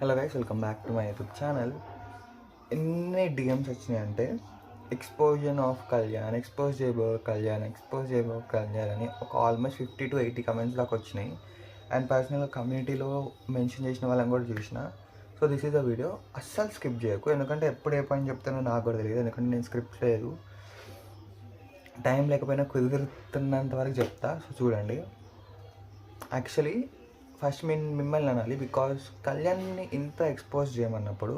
Hello guys, welcome back to my YouTube channel. ఎన్ని DMs వచ్చినాయంటే expose చేయబో Kalyan అని ఒక ఆల్మోస్ట్ 50 to 80 కమెంట్స్ దాకా వచ్చినాయి. అండ్ పర్సనల్గా కమ్యూనిటీలో మెన్షన్ చేసిన వాళ్ళని కూడా చూసిన. So this is a video. అస్సలు స్కిప్ చేయకు, ఎందుకంటే ఎప్పుడు ఏ పాయింట్ చెప్తానో నాకు కూడా తెలియదు, ఎందుకంటే నేను స్క్రిప్ట్ లేదు, టైం లేకపోయినా కుదురుతున్నంత వరకు చెప్తా. సో చూడండి. యాక్చువల్లీ ఫస్ట్ మిమ్మల్ని అనాలి, బికాజ్ కళ్యాణ్ని ఇంత ఎక్స్పోజ్ చేయమన్నప్పుడు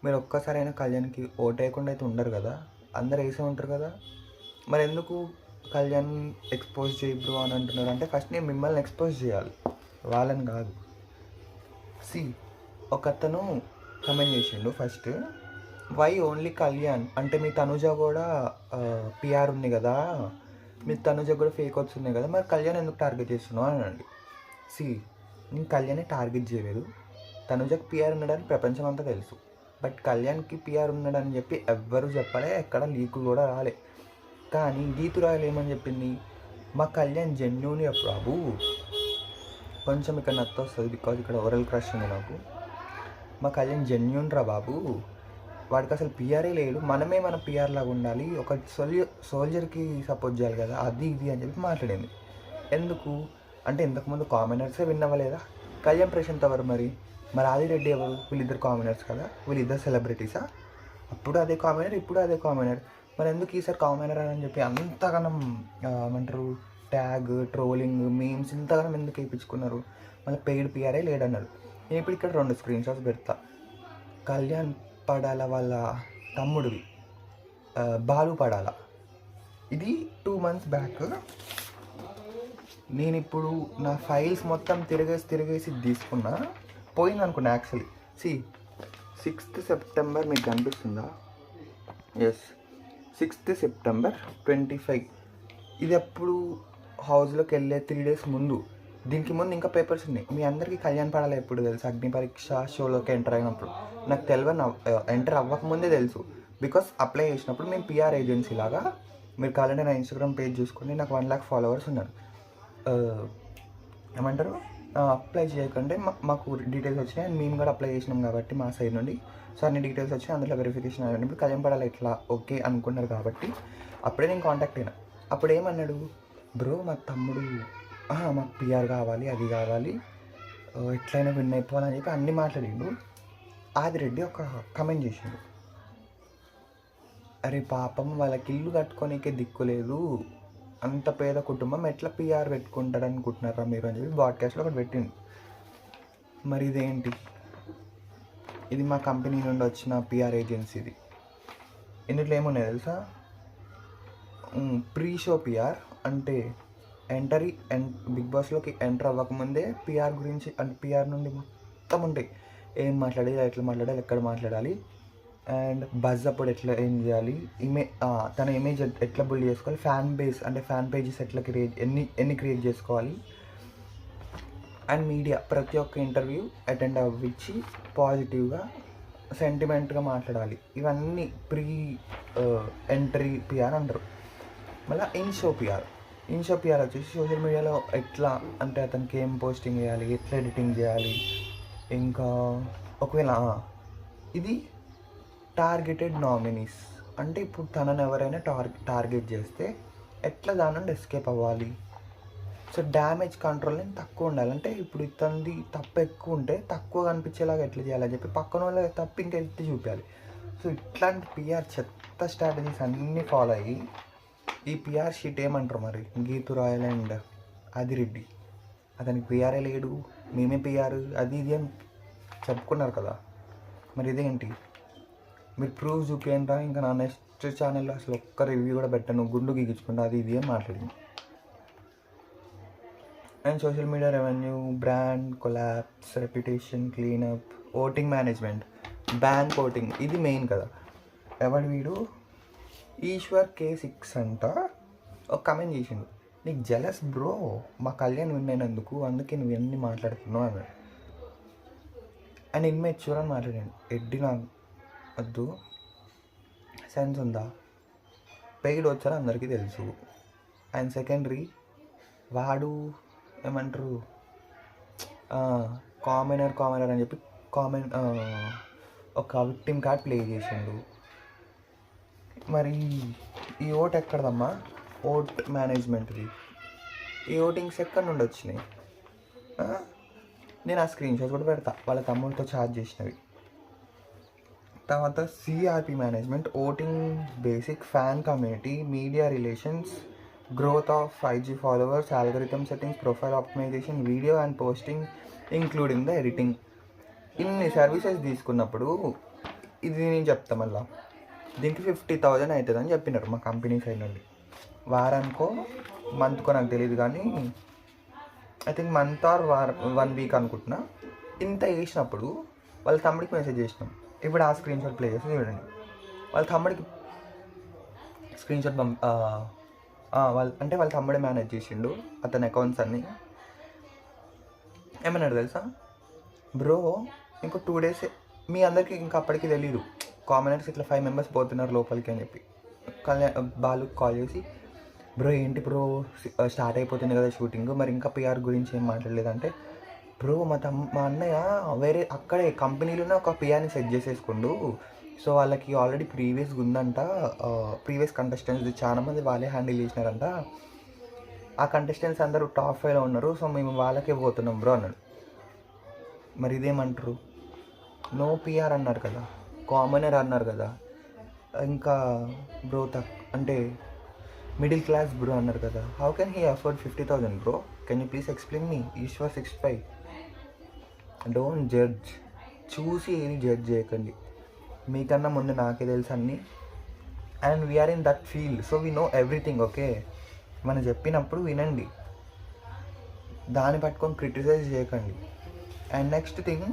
మీరు ఒక్కసారైనా కళ్యాణ్కి ఓటేయకుండా అయితే ఉండరు కదా, అందరు వేసే ఉంటారు కదా. మరి ఎందుకు కళ్యాణ్ ఎక్స్పోజ్ చేయి బ్రో అని అంటున్నారు అంటే, ఫస్ట్ నేను మిమ్మల్ని ఎక్స్పోజ్ చేయాలి, వాళ్ళని కాదు. సి, ఒక అతను కమెంట్ చేసిండు ఫస్ట్, వై ఓన్లీ కళ్యాణ్ అంటే మీ తనుజ కూడా పిఆర్ ఉంది కదా, మీ తనుజ కూడా ఫేక్ వస్తున్నాయి కదా, మరి కళ్యాణ్ ఎందుకు టార్గెట్ చేస్తున్నావు అని అండి. సి, నేను కళ్యాణ్ని టార్గెట్ చేయలేదు. తనుజకి పిఆర్ ఉన్నాడని ప్రపంచం అంతా తెలుసు, బట్ కళ్యాణ్కి పిఆర్ ఉన్నాడని చెప్పి ఎవ్వరూ చెప్పలే, ఎక్కడ లీకులు కూడా రాలే. కానీ గీతు రాయలు ఏమని చెప్పింది, మా కళ్యాణ్ జెన్యూన్ బాబు. కొంచెం ఇక్కడ నత్త వస్తుంది, బికాజ్ ఇక్కడ ఓరల్ క్రష్ ఉంది నాకు. మా కళ్యాణ్ జెన్యూన్ రా బాబు, వాడికి అసలు పిఆరే లేడు, మనమే మన పిఆర్ లాగా ఉండాలి, ఒక సోల్జర్కి సపోర్ట్ చేయాలి కదా, అది ఇది అని చెప్పి మాట్లాడింది. ఎందుకు అంటే ఇంతకుముందు కామనర్సే విన్నవలేదా? కళ్యాణ్ ప్రశాంత్ ఎవరు మరి ఆదిరెడ్డి ఎవరు? వీళ్ళిద్దరు కామనర్స్ కదా, వీళ్ళిద్దరు సెలబ్రిటీసా? అప్పుడు అదే కామనర్, ఇప్పుడు అదే కామనర్. మరి ఎందుకు ఈసారి కామనర్ అని చెప్పి అంతగానం ఏమంటారు ట్యాగ్, ట్రోలింగ్, మీమ్స్ ఇంతగానం ఎందుకు వేయించుకున్నారు? మళ్ళీ పెయిడ్ పిఆర్ఏ లేడన్నారు. నేను ఇప్పుడు ఇక్కడ 2 స్క్రీన్ షాట్స్ పెడతా. కళ్యాణ్ పడాల వాళ్ళ తమ్ముడివి, బాలు పడాల. ఇది 2 months బ్యాక్. నేను ఇప్పుడు నా ఫైల్స్ మొత్తం తిరిగేసి తీసుకున్నా, పోయింది అనుకున్నా. యాక్చువల్లీ 6th September మీకు కనిపిస్తుందా? Yes, 6th September 25. ఇది అప్పుడు హౌస్లోకి వెళ్ళే 3 days ముందు. దీనికి ముందు ఇంకా పేపర్స్ ఉన్నాయి. మీ అందరికీ కళ్యాణ్ పడాలి ఎప్పుడు తెలుసు? అగ్ని పరీక్ష షోలోకి ఎంటర్ అయినప్పుడు. నాకు తెలియని ఎంటర్ అవ్వకముందే తెలుసు, బికాస్ అప్లై చేసినప్పుడు మేము పిఆర్ ఏజెన్సీ లాగా. మీరు కావాలంటే నా ఇన్స్టాగ్రామ్ పేజ్ చూసుకుని, నాకు 1 lakh followers ఉన్నారు. ఏమంటారు, అప్లై చేయకంటే మాకు డీటెయిల్స్ వచ్చినాయి, అండ్ మేము కూడా అప్లై చేసినాం కాబట్టి మా సైడ్ నుండి. సో అన్ని డీటెయిల్స్ వచ్చి అందులో వెరిఫికేషన్ అయినప్పుడు కళ్యాణ్ పడాలి ఎట్లా ఓకే అనుకున్నారు కాబట్టి అప్పుడే నేను కాంటాక్ట్ అయినా. అప్పుడు ఏమన్నాడు, బ్రో మా తమ్ముడు మాకు పిఆర్ కావాలి, అది కావాలి, ఎట్లయినా విన్ అయిపోవాలని చెప్పి అన్నీ మాట్లాడిండు. ఆదిరెడ్డి ఒక కమెంట్ చేసిండు, అరే పాపం వాళ్ళకి ఇల్లు కట్టుకోనికే దిక్కులేదు, అంత పేద కుటుంబం ఎట్లా పిఆర్ పెట్టుకుంటారు అనుకుంటున్నారా మీరు అని చెప్పి బ్రాడ్కాస్ట్లో ఒకటి పెట్టింది. మరి ఇదేంటి? ఇది మా కంపెనీ నుండి వచ్చిన పిఆర్ ఏజెన్సీది. ఇందులో ఏమున్నాయి తెలుసా? ప్రీ షో పిఆర్ అంటే బిగ్ బాస్లోకి ఎంటర్ అవ్వకముందే పిఆర్ గురించి, అంటే పిఆర్ నుండి మొత్తం ఉంటాయి, ఏం మాట్లాడాలి, ఎట్లా మాట్లాడాలి, ఎక్కడ మాట్లాడాలి, అండ్ బజ్ అప్పుడు ఎట్లా ఏం చేయాలి, తన ఇమేజ్ ఎట్లా బిల్డ్ చేసుకోవాలి, ఫ్యాన్ బేస్ అంటే ఫ్యాన్ పేజెస్ ఎట్లా ఎన్ని క్రియేట్ చేసుకోవాలి, అండ్ మీడియా ప్రతి ఒక్క ఇంటర్వ్యూ అటెండ్ అవ్వించి పాజిటివ్గా సెంటిమెంట్గా మాట్లాడాలి. ఇవన్నీ ప్రీ ఎంట్రీ పిఆర్ అంటారు. మళ్ళీ ఇన్ షో పిఆర్ వచ్చేసి సోషల్ మీడియాలో ఎట్లా అంటే అతనికి ఏం పోస్టింగ్ చేయాలి, ఎట్లా ఎడిటింగ్ చేయాలి, ఇంకా ఒకవేళ ఇది టార్గెటెడ్ నామినీస్ అంటే ఇప్పుడు తనని ఎవరైనా టార్గెట్ చేస్తే ఎట్లా దాని నుండి ఎస్కేప్ అవ్వాలి. సో డ్యామేజ్ కంట్రోల్ అనేది తక్కువ ఉండాలి, అంటే ఇప్పుడు ఇతనిది తప్పు ఎక్కువ ఉంటే తక్కువ కనిపించేలాగా ఎట్లా చేయాలని చెప్పి పక్కన వాళ్ళ తప్పు ఇంకా ఎత్తి చూపించాలి. సో ఇట్లాంటి పిఆర్ చెత్త స్ట్రాటజీస్ అన్నీ ఫాలో అయ్యి ఈ పిఆర్ షీట్ ఏమంటారు మరి, గీతు రాయల్ అండ్ ఆదిరెడ్డి, అతనికి పిఆర్ఏ లేడు, మేమే పిఆర్ అది ఇది అని చెప్పుకున్నారు కదా. మరి ఇదేంటి? మీరు ప్రూఫ్ చూపించరా? ఇంకా నా నెక్స్ట్ ఛానల్లో అసలు ఒక్క రివ్యూ కూడా పెట్టాను, గుండు గీగించుకుంటా అది ఇది అని మాట్లాడింది. And social media revenue, brand collapse, reputation, cleanup, voting management, bank voting, ఇది మెయిన్ కదా. ఎవడు వీడు ఈశ్వర్ K6 అంట ఒక కమెంట్ చేసిండు, నీకు జెలస్ బ్రో మా కళ్యాణ్ విన్ అయినందుకు, అందుకే నువ్వు ఎన్ని మాట్లాడుతున్నావు అన్నాడు. అండ్ ఇన్మెచ్యూర్ అని మాట్లాడాడు. ఎడ్డి నాకు వద్దు, సెన్స్ ఉందా? పెయిడ్ వచ్చారో అందరికీ తెలుసు. అండ్ సెకండరీ వాడు ఏమంటారు కామనర్ అని చెప్పి కామెంట్ ఒక విక్టిమ్ కార్డ్ ప్లే చేసిండు. మరి ఈ ఓట్ ఎక్కడదమ్మా? ఓట్ మేనేజ్మెంట్ది. ఈ ఓటింగ్స్ ఎక్కడి నుండి వచ్చినాయి? నేను ఆ స్క్రీన్ షాట్ కూడా పెడతా, వాళ్ళ తమ్ముడితో ఛార్జ్ చేసినవి. తర్వాత CRP management, voting basic, fan community, media relations, growth of 5G followers, algorithm settings, profile optimization, video and posting including the editing. ఇన్ని సర్వీసెస్ తీసుకున్నప్పుడు ఇది నేను చెప్తా మళ్ళా, దీనికి 50,000 అవుతుందని చెప్పినారు మా కంపెనీ సైడ్ నుండి. వారానికో మంత్కో నాకు తెలియదు, కానీ I think month or 1 week అనుకుంటున్నా. ఇంత వేసినప్పుడు వాళ్ళ తమ్ముడికి మెసేజ్ చేసినాం. ఇప్పుడు ఆ స్క్రీన్ షాట్ ప్లే చేసి చూడండి. వాళ్ళ తమ్ముడికి స్క్రీన్ షాట్ వాళ్ళ తమ్ముడే మేనేజ్ చేసిండు అతని అకౌంట్స్ అన్నీ. ఏమన్నాడు తెలుసా? బ్రో ఇంకో 2 days, మీ అందరికీ ఇంకా అప్పటికి తెలీదు, కామనర్స్ ఇట్లా 5 members పోతున్నారు లోపలికి అని చెప్పి బాలు కాల్ చేసి, బ్రో ఏంటి బ్రో స్టార్ట్ అయిపోతుంది కదా షూటింగ్, మరి ఇంకా పిఆర్ గురించి ఏం మాట్లాడలేదంటే, బ్రో మా అన్నయ్య వేరే అక్కడే కంపెనీలోనే ఒక పిఆర్ని సెట్ చేసేసుకుండు. సో వాళ్ళకి ఆల్రెడీ ప్రీవియస్గా ఉందంట, ప్రీవియస్ కంటెస్టెంట్స్ చాలామంది వాళ్ళే హ్యాండిల్ చేసినారంట. ఆ కంటెస్టెంట్స్ అందరూ టాప్ 5లో ఉన్నారు, సో మేము వాళ్ళకే పోతున్నాం బ్రో అన్నాడు. మరి ఇదేమంటారు? నో పిఆర్ అన్నారు కదా, కామనర్ అన్నారు కదా, ఇంకా బ్రో అంటే మిడిల్ క్లాస్ బ్రో అన్నారు కదా. How can he afford 50,000 bro? Can you please explain me? Eshwar 65. Don't judge, చూసి ఏది జడ్జ్ చేయకండి. మీకన్నా ముందు నాకే తెలుసు అన్నీ, and we're in that field, so we know everything. Okay, మనం చెప్పినప్పుడు వినండి, దాన్ని పట్టుకొని క్రిటిసైజ్ చేయకండి. అండ్ నెక్స్ట్ థింగ్,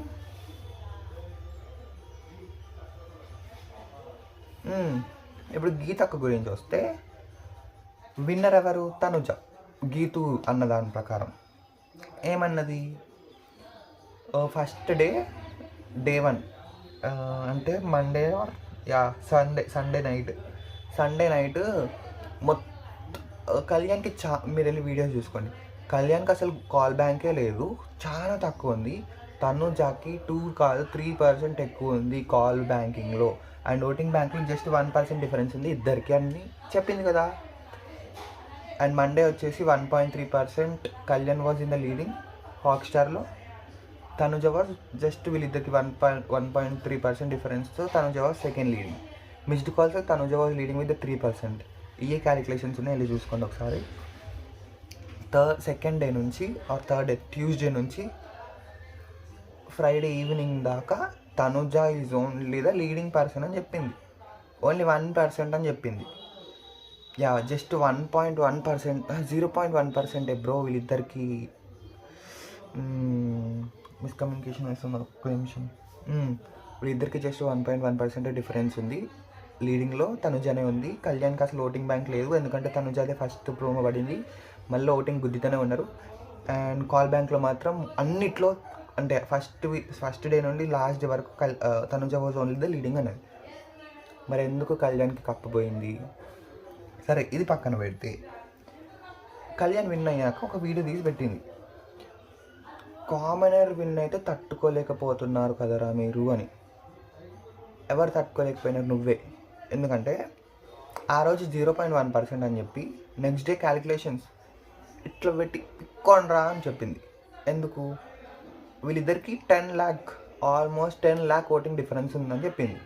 ఇప్పుడు గీతక్క గురించి వస్తే, విన్నర్ ఎవరు? తనుజ. గీతు అన్న దాని ప్రకారం ఏమన్నది? ఫస్ట్ డే 1 అంటే మండే సండే నైట్ కళ్యాణ్కి మీరు వెళ్ళి వీడియోస్ చూసుకోండి. కళ్యాణ్కి అసలు కాల్ బ్యాంకే లేదు, చాలా తక్కువ ఉంది. తనుజాకి 2 కాదు 3% ఎక్కువ ఉంది కాల్ బ్యాంకింగ్లో, and voting banking just 1% difference ఉంది ఇద్దరికి అని చెప్పింది కదా. అండ్ మండే వచ్చేసి 1.3% Kalyan was in the leading హాట్స్టార్లో, తనుజ వాజ్ జస్ట్ వీళ్ళిద్దరికి 1.3% డిఫరెన్స్తో Tanuja was second leading. Missed calls Tanuja was leading with 3%. ఇవే క్యాలిక్యులేషన్స్ ఉన్నాయి, వెళ్ళి చూసుకోండి ఒకసారి. సెకండ్ డే నుంచి థర్డ్ డే ట్యూస్డే నుంచి ఫ్రైడే ఈవినింగ్ దాకా Tanuja is only the leading person అని చెప్పింది. ఓన్లీ 1% అని చెప్పింది. Just 1.1%, 0.1% bro. వీళ్ళిద్దరికి మిస్కమ్యూనికేషన్ వేస్తున్నారు, ఒక్క నిమిషం. వీళ్ళిద్దరికి జస్ట్ 1.1% డిఫరెన్స్ ఉంది. లీడింగ్లో తనుజనే ఉంది. కళ్యాణ్కి అసలు ఓటింగ్ బ్యాంక్ లేదు, ఎందుకంటే తనుజాదే ఫస్ట్ ప్రోమో పడింది, మళ్ళీ ఓటింగ్ గుద్దితోనే ఉన్నారు. అండ్ కాల్ బ్యాంక్లో మాత్రం అన్నిట్లో అంటే ఫస్ట్ డే నుండి లాస్ట్ డే వరకు Tanuja was only the leading అనేది. మరి ఎందుకు కళ్యాణ్కి కప్పపోయింది? సరే, ఇది పక్కన పెడితే, కళ్యాణ్ విన్ అయ్యాక ఒక వీడియో తీసి పెట్టింది, కామనర్ విన్ అయితే తట్టుకోలేకపోతున్నారు కదరా మీరు అని. ఎవరు తట్టుకోలేకపోయినారు? నువ్వే. ఎందుకంటే ఆ రోజు 0.1% అని చెప్పి నెక్స్ట్ డే క్యాలిక్యులేషన్స్ ఇట్లా పెట్టి పిక్కోండ్రా అని చెప్పింది. ఎందుకు? వీళ్ళిద్దరికి 10 lakh, almost 10 lakh voting difference ఉందని చెప్పింది.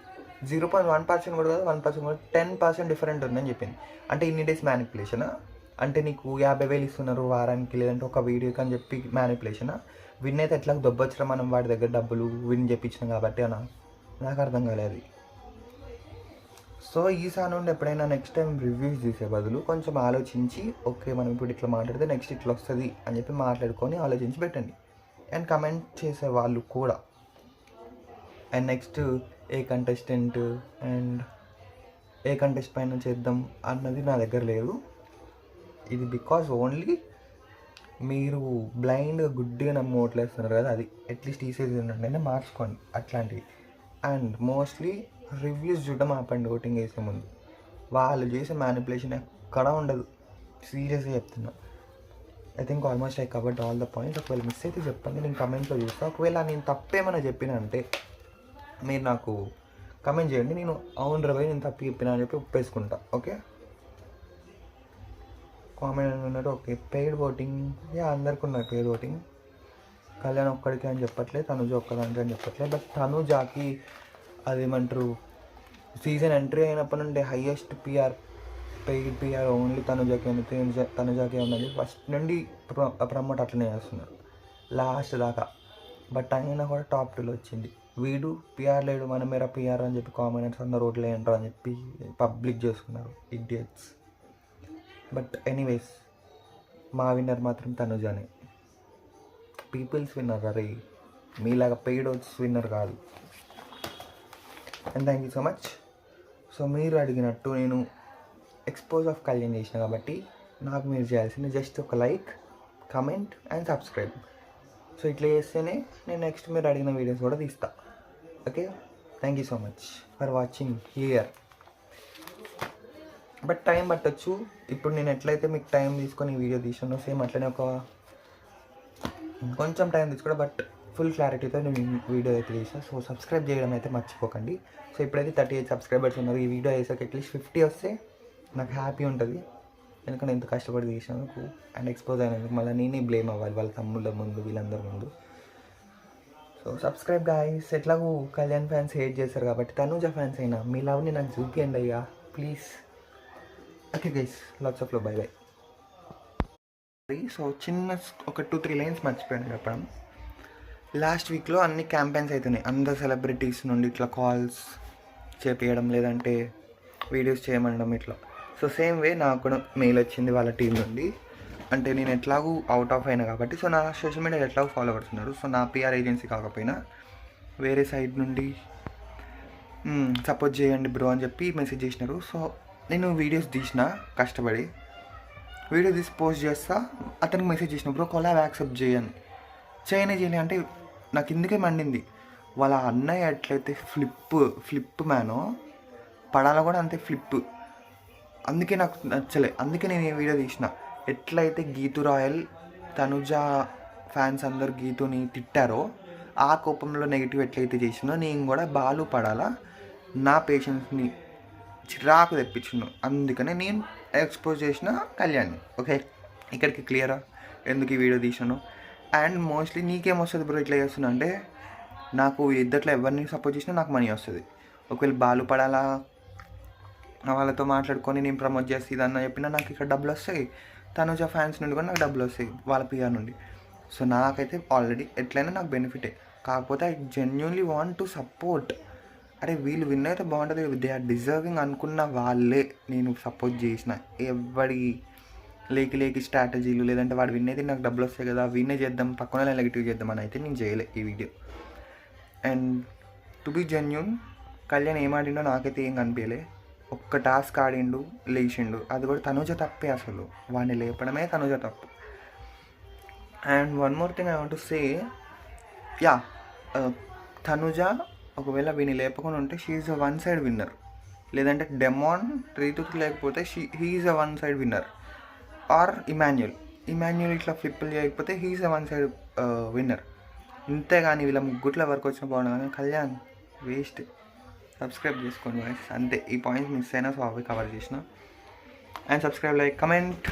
0.1% కూడా కాదు, 1% కూడా, 10% డిఫరెంట్ ఉందని చెప్పింది. అంటే ఇన్ని డేస్ మ్యానిపులేషనా? అంటే నీకు 50,000 ఇస్తున్నారు వారానికి, లేదంటే ఒక వీడియోకి అని చెప్పి మ్యానిపులేషనా? విన్ అయితే ఎట్లా దొబ్బొచ్చరా మనం వాడి దగ్గర డబ్బులు విన్ చెప్పించినాం కాబట్టి అన్నా? నాకు అర్థం కాలేదు. సో ఈసారి నుండి ఎప్పుడైనా నెక్స్ట్ టైం రివ్యూస్ చేసే బదులు కొంచెం ఆలోచించి, ఓకే మనం ఇప్పుడు ఇట్లా మాట్లాడితే నెక్స్ట్ ఇట్లా వస్తుంది అని చెప్పి మాట్లాడుకొని ఆలోచించి పెట్టండి. అండ్ కమెంట్ చేసే వాళ్ళు కూడా. And next A contestant and A contest పైన చేద్దాం అన్నది నా దగ్గర లేదు. ఇది బికాజ్ ఓన్లీ మీరు బ్లైండ్గా గుడ్డిగా నమ్మి ఓట్లేస్తున్నారు కదా, అది అట్లీస్ట్ ఈ సీజన్ నుండి మార్చుకోండి అట్లాంటివి. అండ్ మోస్ట్లీ రివ్యూస్ చూడడం ఆపండి ఓటింగ్ వేసే ముందు. వాళ్ళు చేసే మ్యానిపులేషన్ ఎక్కడా ఉండదు, సీరియస్గా చెప్తున్నా. I think almost I covered all the points. ఒకవేళ మిస్ అయితే చెప్పండి, నేను కమెంట్లో చూస్తాను. ఒకవేళ నేను తప్పేమైనా చెప్పిన అంటే మీరు నాకు కమెంట్ చేయండి, నేను అవును రవి నేను తప్పు చెప్పినా అని చెప్పి ఒప్పేసుకుంటా. ఓకే, కామెంట్ అన్నట్టు. ఓకే, పెయిడ్ ఓటింగ్, అందరికీ ఉన్నాయి పెయిడ్ ఓటింగ్. కళ్యాణ్ ఒక్కడికి అని చెప్పట్లేదు, తనుజ ఒక్కదానికి అని చెప్పట్లేదు. బట్ తనుజాకి అదేమంటారు, సీజన్ ఎంట్రీ అయినప్పటి నుండి హైయెస్ట్ పెయిడ్ పిఆర్ ఓన్లీ తనుజాకి ఉంది, తనుజాకి ఉన్నది. ఫస్ట్ నుండి ప్రమోట్ అట్లనే చేస్తున్నారు లాస్ట్ దాకా. బట్ అయినా కూడా టాప్ 2లో వచ్చింది. వీడు పిఆర్ లేడు, మన మేర పిఆర్ అని చెప్పి కామెంట్స్ అందరు ఓట్లు వేయంటారు అని చెప్పి పబ్లిక్ చేసుకున్నారు, ఇడియట్స్. బట్ ఎనీవేస్, మా విన్నర్ మాత్రం తనుజానే, పీపుల్స్ విన్నర్. అరే మీలాగా పెయిడ్ ఓట్స్ విన్నర్ కాదు. And thank you so much. So మీరు అడిగినట్టు నేను ఎక్స్పోజ్ ఆఫ్ కళ్యాణ్ చేసిన కాబట్టి నాకు మీరు చేయాల్సింది జస్ట్ ఒక like, comment and subscribe. So ఇట్లా చేస్తేనే నేను నెక్స్ట్ మీరు అడిగిన వీడియోస్ కూడా తీస్తా. Okay, thank you so much for watching here. But time పట్టచ్చు. ఇప్పుడు నేను ఎట్లయితే మీకు టైం తీసుకొని వీడియో తీసానో సేమ్ అట్లనే కొంచెం టైం తీసుకోవడం, బట్ ఫుల్ క్లారిటీతో నేను వీడియో అయితే తీసాను. సో సబ్స్క్రైబ్ చేయడం అయితే మర్చిపోకండి. సో ఇప్పుడైతే 38 సబ్స్క్రైబర్స్ ఉన్నారు. ఈ వీడియో వేసాక అట్లీస్ట్ 50 వస్తే నాకు హ్యాపీ ఉంటుంది, ఎందుకంటే ఎంత కష్టపడి తీసినందుకు అండ్ ఎక్స్పోజ్ అయినందుకు మళ్ళీ నేనే బ్లేమ్ అవ్వాలి వాళ్ళ తమ్ముళ్ళ ముందు, వీళ్ళందరి ముందు. So subscribe guys. ఎట్లాగూ కళ్యాణ్ ఫ్యాన్స్ హేట్ చేస్తారు కాబట్టి తనుజ ఫ్యాన్స్ అయినా మీ లవ్ని నాకు చూపియండి అయ్యా please. Okay guys, lots of love, by by. So చిన్న ఒక 2-3 లైన్స్ మర్చిపోయాను చెప్పడం. లాస్ట్ వీక్లో అన్ని క్యాంపెయిన్స్ అవుతున్నాయి, అందరు సెలబ్రిటీస్ నుండి ఇట్లా కాల్స్ చేపించడం, లేదంటే వీడియోస్ చేయమనడం ఇట్లా. సో సేమ్ వే నాకు కూడా మెయిల్ వచ్చింది వాళ్ళ టీం నుండి. అంటే నేను ఎట్లాగూ అవుట్ ఆఫ్ అయినా కాబట్టి, సో నా సోషల్ మీడియాలో ఎట్లాగో ఫాలో పడుతున్నారు. సో నా పిఆర్ ఏజెన్సీ కాకపోయినా వేరే సైడ్ నుండి సపోర్ట్ చేయండి బ్రో అని చెప్పి మెసేజ్ చేసినారు. సో నేను వీడియోస్ తీసిన కష్టపడి, వీడియో తీసి పోస్ట్ చేస్తా, అతనికి మెసేజ్ చేసిన బ్రో కొలాబ్ యాక్సెప్ట్ చేయని అంటే నాకు ఇందుకే మండింది. వాళ్ళ అన్నయ్య ఎట్లయితే ఫ్లిప్ మ్యానో పడాలో కూడా అంతే ఫ్లిప్. అందుకే నాకు నచ్చలే, అందుకే నేను ఈ వీడియో తీసిన. ఎట్లయితే గీతు రాయల్ తనుజ ఫ్యాన్స్ అందరు గీతుని తిట్టారో ఆ కోపంలో నెగిటివ్ ఎట్లయితే చేసినో నేను కూడా బాలు పడాలా, నా పేషెన్స్ని చిరాకు తెప్పించును. అందుకనే నేను ఎక్స్పోజ్ చేసిన కళ్యాణ్ని. ఓకే, ఇక్కడికి క్లియరా ఎందుకు ఈ వీడియో తీసాను. అండ్ మోస్ట్లీ నీకేమొస్తుంది బ్రో ఇట్లా చేస్తున్నా అంటే, నాకు ఇద్దట్లో ఎవరిని సపోర్ట్ చేసినా నాకు మనీ వస్తుంది. ఒకవేళ బాలు పడాలా వాళ్ళతో మాట్లాడుకొని నేను ప్రమోట్ చేస్తే ఇదన్నా చెప్పినా నాకు ఇక్కడ డబ్బులు వస్తాయి, తనుజ ఫ్యాన్స్ నుండి కూడా నాకు డబ్బులు వస్తాయి వాళ్ళ పిఆర్ నుండి. సో నాకైతే ఆల్రెడీ ఎట్లయినా నాకు బెనిఫిటే. కాకపోతే I genuinely want to support. అరే వీళ్ళు విన్ అయితే బాగుంటుంది, దే ఆర్ డిజర్వింగ్ అనుకున్న వాళ్ళే నేను సపోర్ట్ చేసిన. ఎవడి లేకి స్ట్రాటజీలు, లేదంటే వాడు విన్ అయితే నాకు డబ్బులు వస్తాయి కదా విన్నే చేద్దాం, పక్కన నెగిటివ్ చేద్దాం అని అయితే నేను చేయలే ఈ video. And to be genuine, Kalyan ఏం ఆడిండో నాకైతే ఏం కనిపించలే. ఒక్క టాస్క్ ఆడిండు, లేచిండు, అది కూడా తనుజ తప్పే. అసలు వాడిని లేపడమే తనుజ తప్పు. And one more thing I want to say, Tanuja ఒకవేళ వీని లేపకుండా ఉంటే she is a one side winner, లేదంటే డెమాన్ రీతుకి లేకపోతే he is a one side winner. Or Emmanuel ఇట్లా ఫ్లిప్పులు చేయకపోతే he is a one side winner. ఇంతేగాని వీళ్ళ ముగ్గుట్ల వరకు వచ్చిన బాగుండదు, కానీ కళ్యాణ్ వేస్ట్. సబ్స్క్రైబ్ చేసుకోండి గాయ్స్, అంతే. ఈ పాయింట్స్ మిస్ అయినా సో అవి కవర్ చేసిన. And subscribe, like, comment.